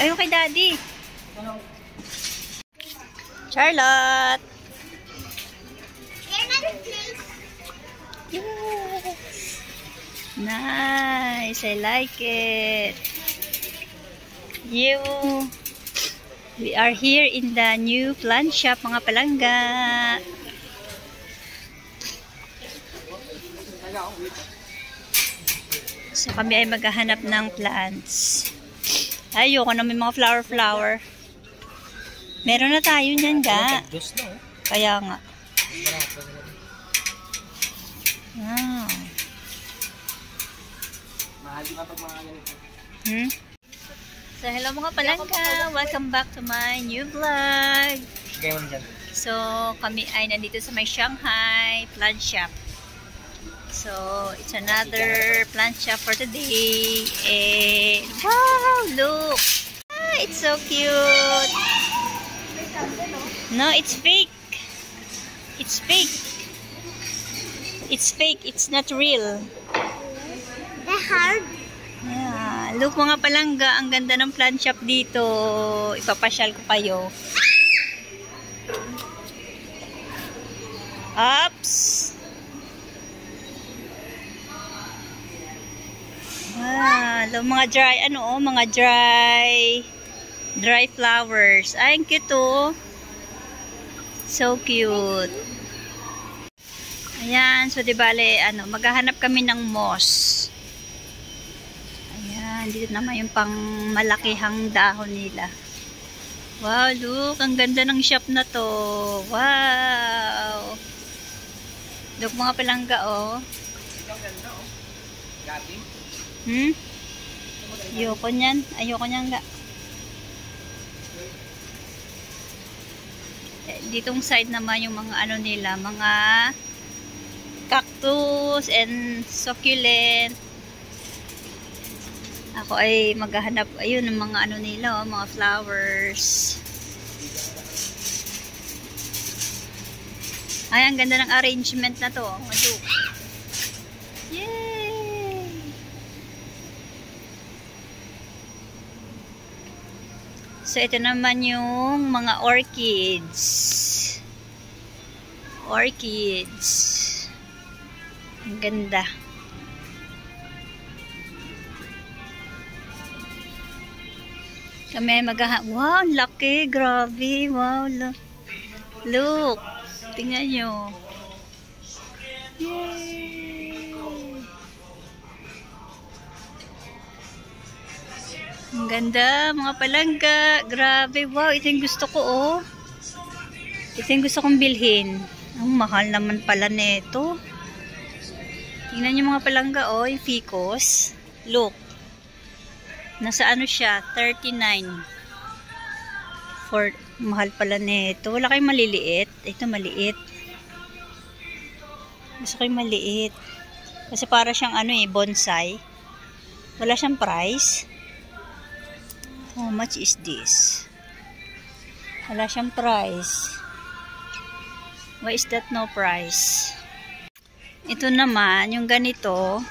Ayun kay Daddy. Charlotte. Yes. Nice. I like it. We are here in the new plant shop, mga palangga. So kami ay maghahanap ng plants. Ayoko na may mga flower. Meron na tayo niyan, ga. Kaya nga. Wow. So hello mga palangga. Welcome back to my new vlog. So kami ay nandito sa may Shanghai plant shop. So, it's another plant shop for today. And, wow, look! Ah, it's so cute! No, it's fake. It's fake. It's fake. It's not real. The hard? Yeah. Look mga palangga, ang ganda ng plant shop dito. Ipapasyal ko kayo. Oops! Ah, mga dry flowers. Ay, ang cute oh. So cute. Ayan, so di bale, maghahanap kami ng moss. Ayan, dito naman yung pang malakihang dahon nila. Wow, look, ang ganda ng shop na to. Wow. Look mga palangga oh. Ang ganda oh. Gabi. Ayoko niyan. Ayoko niyan nga. Ditong side naman yung mga nila, mga cactus and succulent. Ako ay maghahanap, ayun, ng mga nila, oh, mga flowers. Ay, ang ganda ng arrangement na to. Yay! So, ito naman yung mga orchids. Orchids. Ang ganda. Kami wow, ang laki. Grabe. Wow, look. Look. Tingnan nyo. Yay! Ang ganda, mga palangga. Grabe. Wow, ito yung gusto ko, oh. Ito yung gusto kong bilhin. Ang mahal naman pala nito. Tingnan nyo mga palangga, oh. Yung ficus. Look. Nasa siya? 39. Mahal pala nito. Wala kayong maliliit. Ito maliit. Gusto ko yung maliit. Kasi para siyang bonsai. Wala siyang price. How much is this? Wala siyang price. Why is that no price? Ito naman, yung ganito.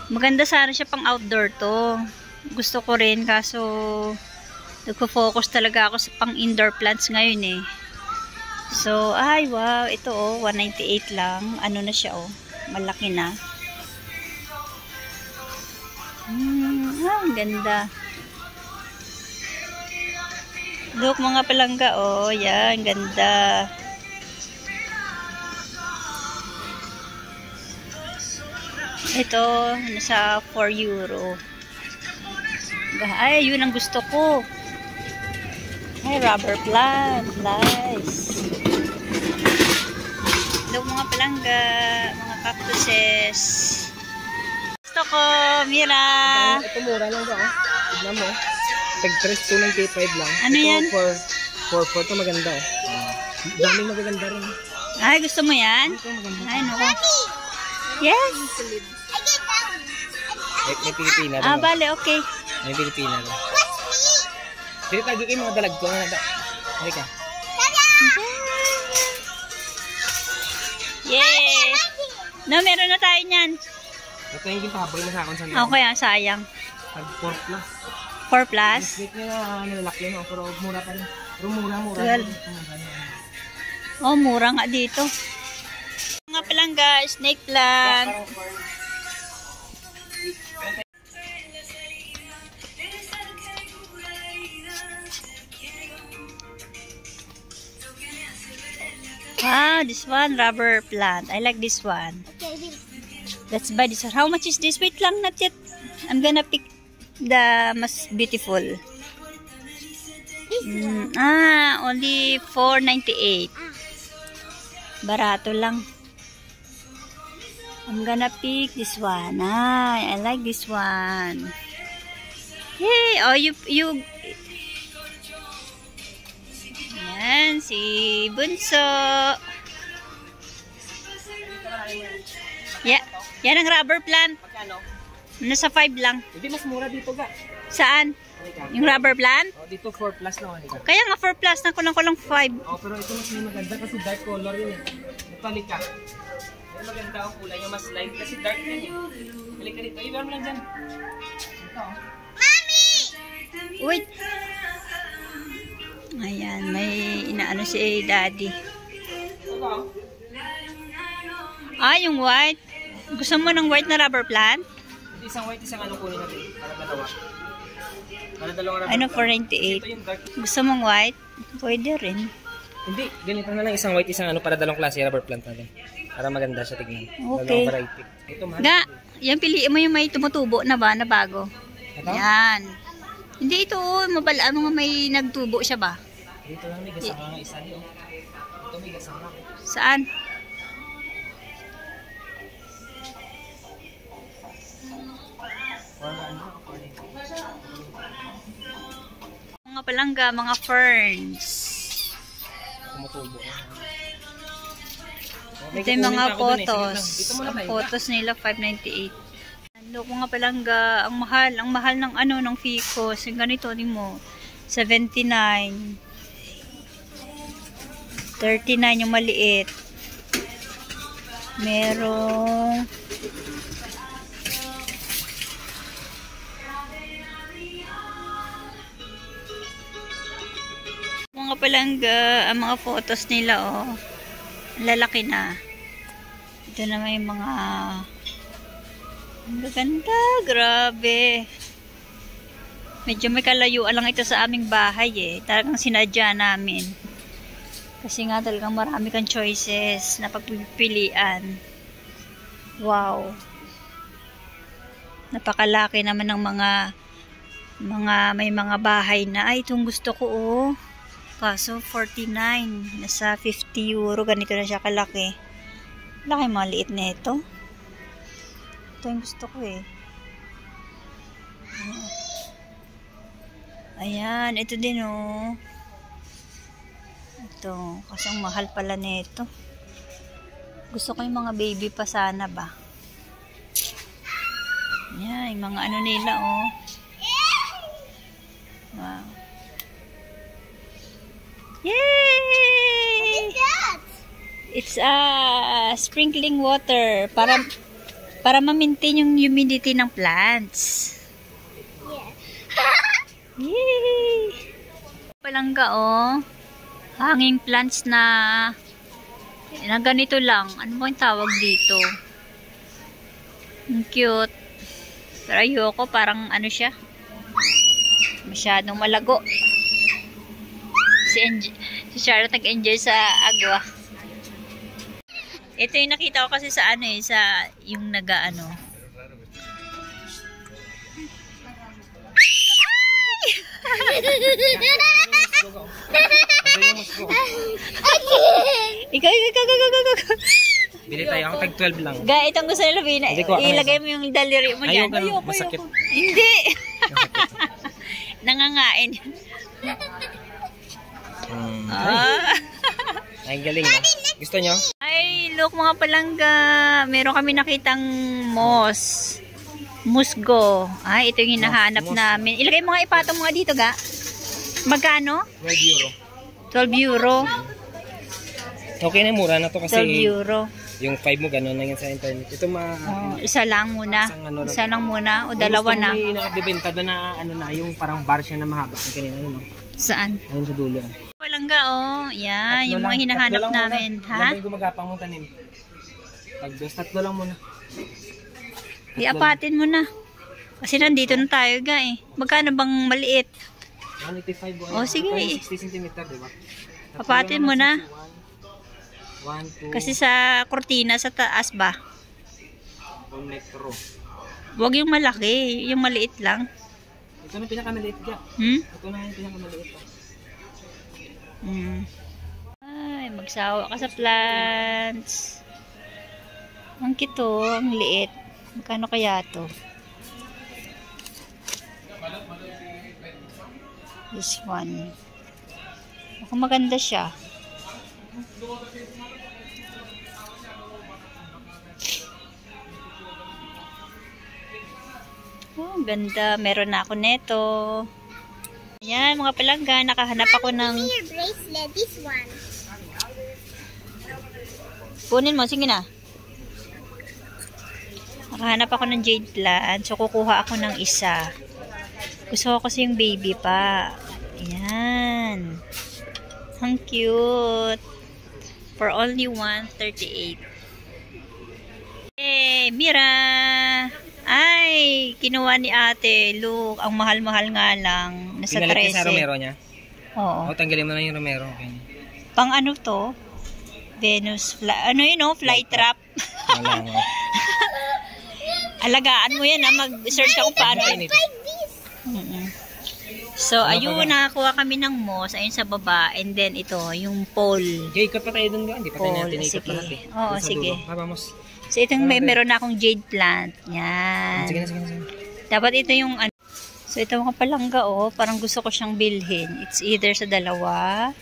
Maganda sana siya pang outdoor to. Gusto ko rin, kaso nagpo-focus talaga ako sa pang indoor plants ngayon eh. So, ay wow, ito oh, 198 lang. Ano na siya oh, malaki na. Ang ganda. Look mga palangga oh, yan, ganda. Ito, nasa 4 euro. Ay, yun ang gusto ko. Ay, rubber plant. Nice. Look mga palangga, mga cactuses. Gusto ko, Mira. Ito mura lang ba? Tignan mo. Tag-3 ng K5 lang. Ano ito yan? 4 ito maganda oh. Daming magaganda rin. Ay, gusto mo yan? Ito maganda. Ay, no. Yes. May Pilipina rin. Ah, bale, okay. May Pilipina rin. Dito tayo kayo mga dalag ko. Halika. Yay! No, meron na tayo niyan. Ito yung pahabol na sa akong sandali. Okay, sayang. Tag 4 plus. 4 plus? Snake nila nilalaki no, pero mura pa rin. Pero mura. 12. Oh, mura nga dito. Mga palangga, snake plant. Wow, this one, rubber plant. I like this one. Let's buy this one. How much is this? Wait lang, not yet. I'm gonna pick the most beautiful. Only $4.98. Barato lang. I'm gonna pick this one. I like this one. Hey, oh, you. Yan, si Bunso. Yeah, yan ang rubber plant. Magkano? Nasa 5 lang. Hindi, mas mura dito ga. Saan? Yung rubber plant? Oh, dito 4 plus lang. Kaya nga 4 plus na kulang 5. Oh, pero ito mas maganda kasi dark color yun eh. Ito, halika. Mas maganda ang kulay niya, mas light kasi dark yun eh. Halika dito. Iwan mo lang dyan. Ito. Mommy! Wait. Ayan, may inaano si daddy. Ito. Yung white. Gusto mo ng white na rubber plant? Isang white, isang ano kunin natin. Para dalawa. Para dalawang rubber Ano, plant. 498. Ito yung dark. Gusto mong white? Pwede rin. Hindi, ganito na lang. Isang white, isang ano para dalawang klase rubber plant natin. Para maganda siya tignan. Okay. Dalawang variety. Ito, mahal. Ga, yan piliin mo yung may tumutubo na ba, na bago. Ito? Yan. Hindi ito, mabalaan mo nga may nagtubo siya ba? Dito lang may gasama nga isa niyo. Ito may gasama. Saan? Mga palangga, mga ferns. Kumutubo. Ito yung mga photos. Ang photos nila, $5.98. Look, mga palangga, ang mahal ng ano, ng ficus. Yung ganito, din mo, $79. $39 yung maliit. Merong mga palangga, ang mga photos nila, oh. Lalaki na. Ito na may mga ang ganda, grabe. Medyo may kalayuan lang ito sa aming bahay eh. Talagang sinadya namin. Kasi nga talagang marami kang choices na pagpipilian. Wow. Napakalaki naman ng may mga bahay na, ay itong gusto ko oh. Kaso 49, nasa €50, ganito na siya kalaki. Laki maliit na ito. Ito yung gusto ko eh. Ayan, ito din oh. Ito, kasi ang mahal pala nito. Gusto ko yung mga baby pa sana ba. Ayan, yung mga ano nila oh. Wow. Yay! It's sprinkling water para ma-maintain yung humidity ng plants. Yay! Palangga oh. Hanging plants na ganito lang. Ano ba yung tawag dito? Ang cute. Pero ayoko, parang ano siya. Masyadong malago. Si Charlotte nag-enjoy sa agwa. Ito yung nakita ko kasi sa ano eh, sa yung nag-ano. Ikaw. Bili tayo, ako tag 12 lang. Ga, itong gusto nila ilagay mo yung daliri mo dyan. Ayoko, masakit. Hindi. Nangangain. Ay, galing na. Gusto nyo? Ay, look mga palangga. Meron kami nakitang moss. Musgo. Ay, ito yung hinahanap namin. Ilagay mo nga ipatong mga dito, ga. Magkano? €12. €12. Okay na, mura na to kasi. €12. Yung 5 mo, gano'n na yan sa internet. Ito isa lang muna. Isa lang muna o dalawa na. May nakadibenta doon na ano na, yung parang bar siya na mahaba. Yung kanina, ano? Saan? Ayun sa dulo. Palangga, oh. Yan, yung mga hinahanap namin. Ha? Laban gumagapang mong tanim. Tatlo lang muna. Iapatin mo na. Kasi nandito na tayo, ga eh. Magkano bang maliit? 185. Oh, sige. 60 cm, diba? Apatin mo na. 1, 2. Kasi sa kortina sa taas ba? 1 metro. Huwag yung malaki, yung maliit lang. Ito na pinakamaliit ka. Ito na yung pinakamaliit. Ay, magsawa ka sa plants. Ang kito, ang liit. Magkano kaya to? This one. Mukhang maganda siya. Oh, ganda. Meron na ako neto. Ayan, mga palangga. Nakahanap ako ng... bracelet, this one. Kunin mo. Sige na. Nakahanap ako ng jade plant. So, kukuha ako ng isa. Gusto ko kasi yung baby pa. Ayan. Ang cute. For only 138. Hey, Mira! Ay, kinuha ni ate. Look, ang mahal-mahal nga lang. Nasa 13. Pinalit sa Romero niya? Oo. O, tanggalin mo na yung Romero. Okay. Pang ano to? Venus ano yun, no? Fly trap. Wala nga. Alagaan mo yan, ha? Mag-search ka kung paano. So, ayun, nakakuha kami ng moss. Ayun sa baba. And then, ito, yung pole. Okay, ikot pa tayo dun. Hindi pa tayo natin ikot sige. lahat eh. Oo, sige. Vamos. So, itong meron na akong jade plant. Yan. Sige na. Dapat ito yung ano. So, ito mga palangga, oh. Parang gusto ko siyang bilhin. It's either sa dalawa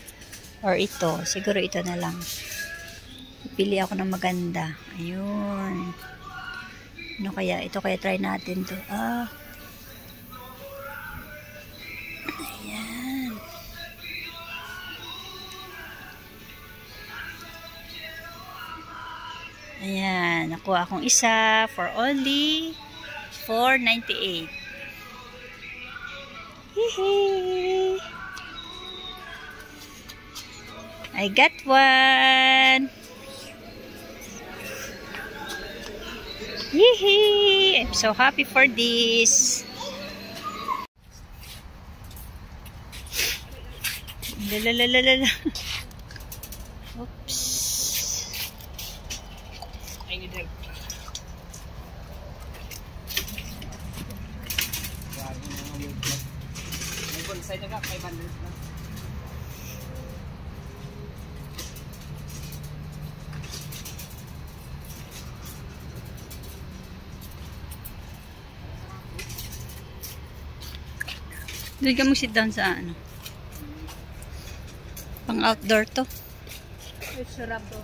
or ito. Siguro ito na lang. Pili ako ng maganda. Ayun. Ano kaya? Ito kaya try natin to. Ayan. Ayan. Nakuha akong isa for only $4.98. Hehe. I got one. Yee! I'm so happy for this. Lalalala. Oops. I need help. May bonsai na ka, 500 na. Doon ka mag-sit down sa ano? Pang outdoor to. Sarap to.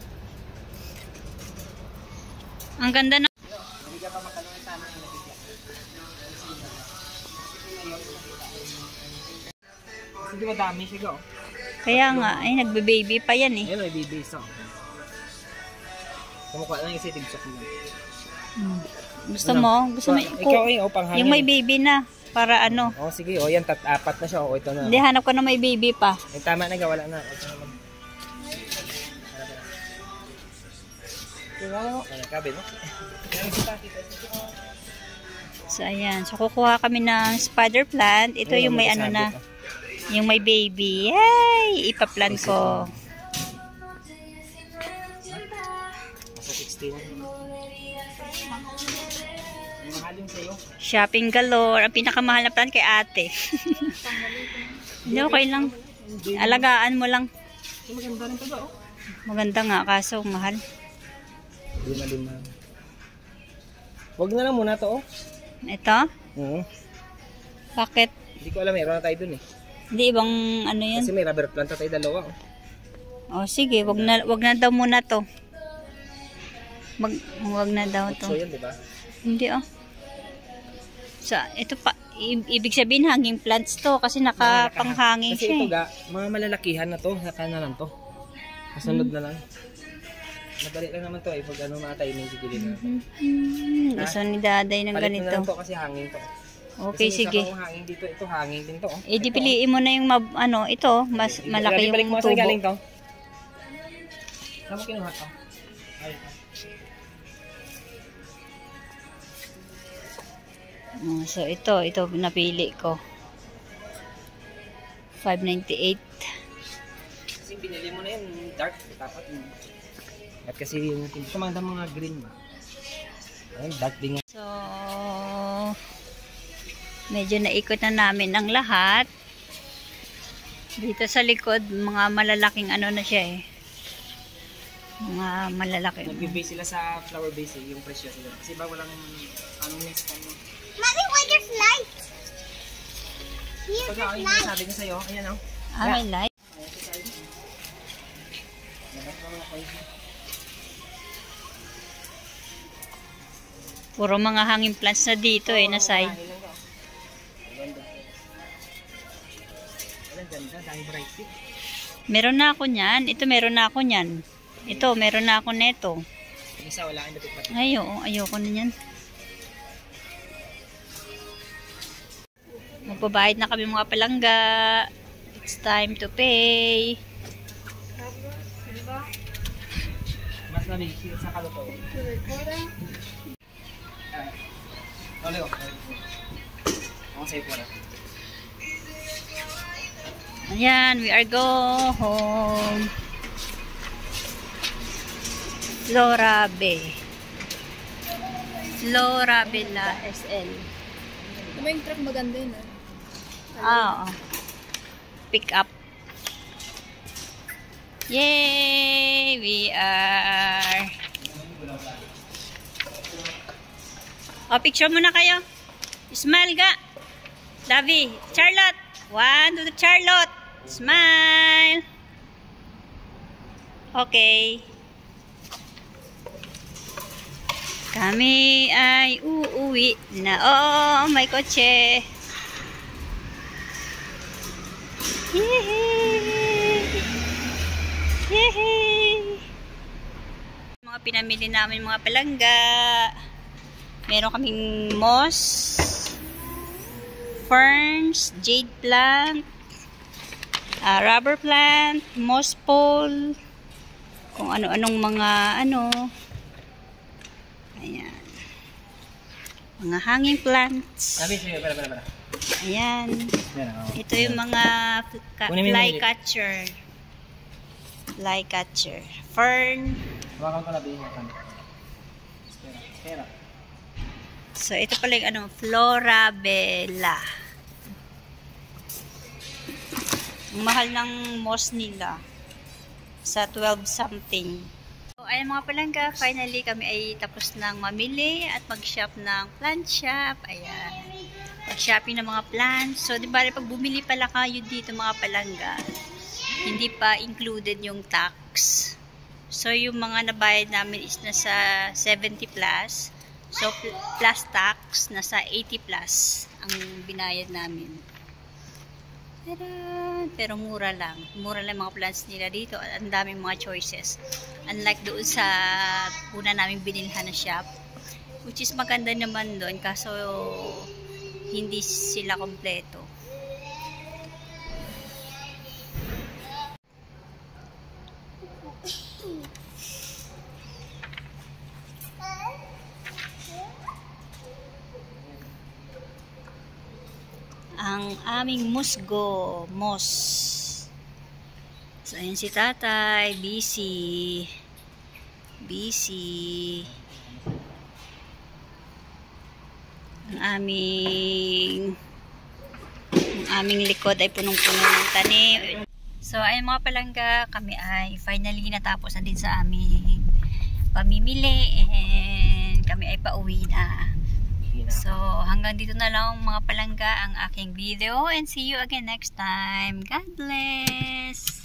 Ang ganda na. Hindi madami siya. Kaya nga, ay nagbe-baby pa yan eh. Ayun, may baby isa. Kumukha lang isa tigsok mo. Gusto mo? Gusto mo? Ikaw eh, panghangin. Yung may baby na. Para ano? Oh, sige. O, yan. Apat na siya. O, ito na. Hindi, hanap ko na may baby pa. Yung tama na, wala na. So, ayan. So, kukuha kami ng spider plant. Ito yung may ano na. Yung may baby. Yay! Ipaplant ko. Nasa 16. Shopping galore. Ang pinakamahal na plant kay ate. Hindi, okay lang. Alagaan mo lang. Maganda rin ito ba? Maganda nga, kaso mahal. Lima. Huwag na lang muna to, oh. Ito? Bakit? Hindi ko alam, meron na tayo dun eh. Hindi, ibang ano yun? Kasi may rubber plant na tayo dalawa, oh. Oh, sige, wag na daw muna to. Wag na daw to. So, yan, diba? Hindi, oh. So, ito pa, ibig sabihin hanging plants to kasi nakapanghanging siya. Kasi ito ga, mga malalakihan na to, saka na lang to. Kasunod na lang. Madali lang naman to eh. Pag ano mga timing, sigilin na. Gusto ni Daday ng Palit ganito. na lang to kasi hangin to. Okay, kasi sige. Kasi hangin dito, ito hangin din to. Eh, di piliin mo na yung ito, mas malaki Balik mo yung saan tubo. galing to? Saan mo kinuha to? Ay, So, ito napili ko. 598. kasi binili mo na yun, dark. Dapat yun. At kasi yung kumanda mga green ba? Ayun, dark din yan. So, medyo naikot na namin ang lahat. Dito sa likod, mga malalaking ano na siya eh. Mga malalaki. Nag-base sila sa flower base eh, yung presyo sila. Kasi ba walang next time. Mommy, why there's light? Here, Pag there's ako yung light. sabi ko sa'yo, ayan o. May light. Puro mga hanging plants na dito eh, na side. Ang ganda, dahil bright eh. Meron na ako niyan. Ito meron na ako niyan. Ito, meron na ako neto. Yung isa wala kang dapat pati. Ayoko na niyan. Magbabayad na kami mga palangga. It's time to pay. Mas nabigil sa kaluto. Oleo. Ako sa'yo po na. Ayan, we are go home. Flora Bella SL. May truck maganda yun eh. Oo. Pick up. Yay! We are... picture muna kayo. Smile ga. Lavi. Charlotte. 1, 2, Charlotte. Smile. Okay. Kami ay uuwi na. May kotse. Yehey! Yehey! Mga pinamili namin mga palangga. Meron kaming moss, ferns, jade plant, rubber plant, moss pole, kung ano-anong mga ayan. Mga hanging plants. Sabi sa'yo, para. Ayan. Ito yung mga fly catcher. Fern. Hawakan ko na bihin. Espera. So, ito pala yung Flora Bella. Ang mahal ng moss nila. Sa 12 something. So, ayan mga palangga, finally kami ay tapos nang mamili at mag-shop ng plant shop. Ayan. Mag-shopping ng mga plants. So, di ba, pag bumili pala kayo dito mga palangga, hindi pa included yung tax. So, yung mga nabayad namin is nasa 70 plus. So, plus tax, nasa 80 plus ang binayad namin. Pero mura lang. Mura lang mga plants nila dito. Ang daming mga choices. Unlike doon sa una namin binilhan na shop. Which is maganda naman doon. Kaso, hindi sila kompleto. Ang aming musgo, moss. So, ayan si tatay, busy. Ang aming likod ay punong-puno ng tanim. So, ayun mga palangga, kami ay finally natapos na din sa aming pamimili and kami ay pauwi na. So, hanggang dito na lang mga palangga ang aking video and see you again next time. God bless!